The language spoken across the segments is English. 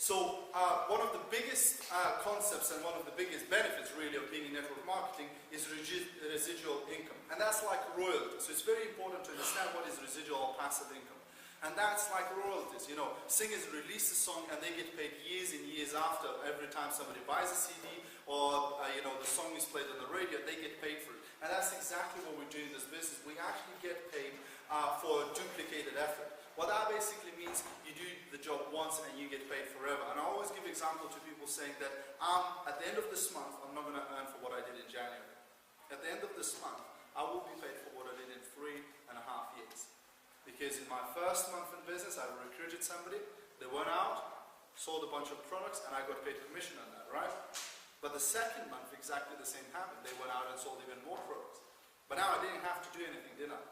So one of the biggest concepts and one of the biggest benefits really of being in network marketing is residual income. And that's like royalties. So it's very important to understand what is residual or passive income. And that's like royalties. You know, singers release a song and they get paid years and years after. Every time somebody buys a CD or you know, the song is played on the radio, they get paid for it. And that's exactly what we do in this business. We actually get paid for duplicated effort. What that basically means, you do the job once and you get paid forever. And I always give example to people saying that at the end of this month, I'm not going to earn for what I did in January. At the end of this month, I will be paid for what I did in 3.5 years. Because in my first month in business, I recruited somebody, they went out, sold a bunch of products, and I got paid commission on that, right? But the second month, exactly the same happened. They went out and sold even more products. But now I didn't have to do anything, did I?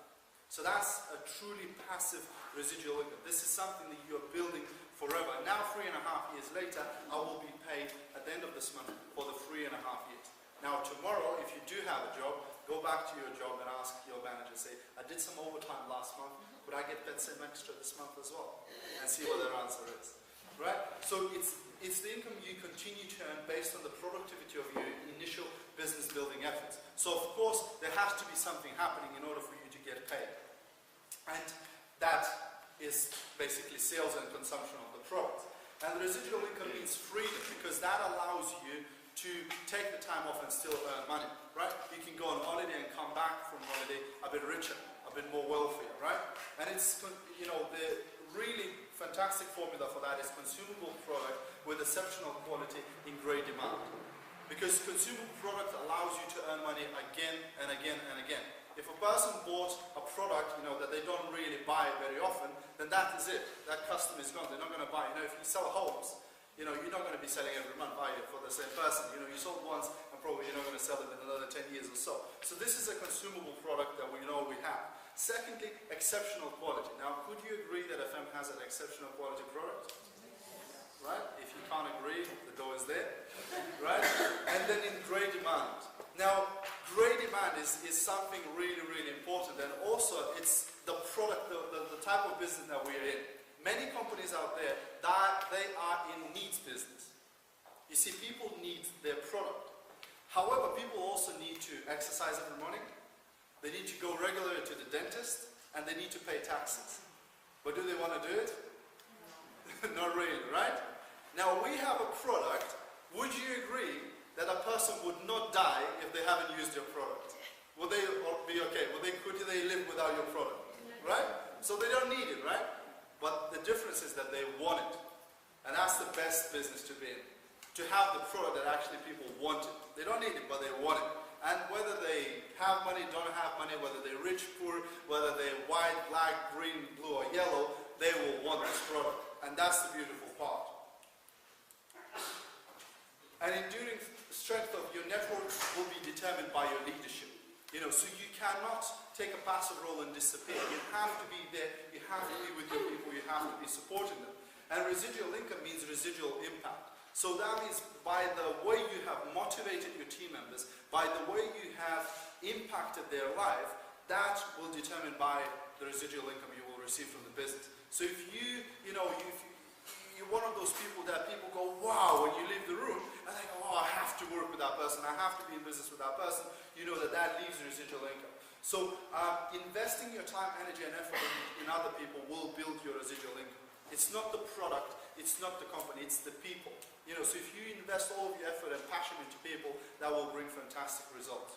So that's a truly passive residual income. This is something that you're building forever. And now 3.5 years later, I will be paid at the end of this month for the 3.5 years. Now tomorrow, if you do have a job, go back to your job and ask your manager, say, I did some overtime last month, would I get that same extra this month as well? And see what their answer is. Right? So it's the income you continue to earn based on the productivity of your initial business building efforts. So of course, there has to be something happening in order for you to get paid. And that is basically sales and consumption of the product. And the residual income means freedom, because that allows you to take the time off and still earn money, right? You can go on holiday and come back from holiday a bit richer, a bit more wealthier, right? And it's, you know, the really fantastic formula for that is consumable product with exceptional quality in great demand. Because consumable product allows you to earn money again and again and again. If a person bought a product, you know, that they don't really buy very often, then that is it. That customer is gone. They're not going to buy. You know, if you sell homes, you know, you're not going to be selling every month, are you, for the same person? You know, you sold once, and probably you're not going to sell it in another 10 years or so. So this is a consumable product that we know we have. Secondly, exceptional quality. Now, could you agree that FM has an exceptional quality product? Right? If you can't agree, the door is there. Right? And then in great demand. Now, great demand is something really, really important, and also it's the product, the type of business that we're in. Many companies out there, that they are in needs business. You see, people need their product. However, people also need to exercise every morning, they need to go regularly to the dentist, and they need to pay taxes. But do they want to do it? Not really, right? Now, we have a product. Would you agree that a person would not die if they haven't used your product? Will they be okay? Could they live without your product? Right? So they don't need it, right? But the difference is that they want it. And that's the best business to be in. To have the product that actually people want it. They don't need it, but they want it. And whether they have money, don't have money, whether they're rich, poor, whether they're white, black, green, blue, or yellow, they will want this product. And that's the beautiful part. And enduring strength of your network will be determined by your leadership. You know, so you cannot take a passive role and disappear. You have to be there, you have to be with your people, you have to be supporting them. And residual income means residual impact. So that means by the way you have motivated your team members, by the way you have impacted their life, that will determine by the residual income you will receive from the business. So if you're one of those people that people go, wow, when you leave the room, and they go, oh, I have to work with that person, I have to be in business with that person, you know that leaves residual income. So investing your time, energy, and effort in other people will build your residual income. It's not the product, it's not the company, it's the people. You know, so if you invest all of your effort and passion into people, that will bring fantastic results.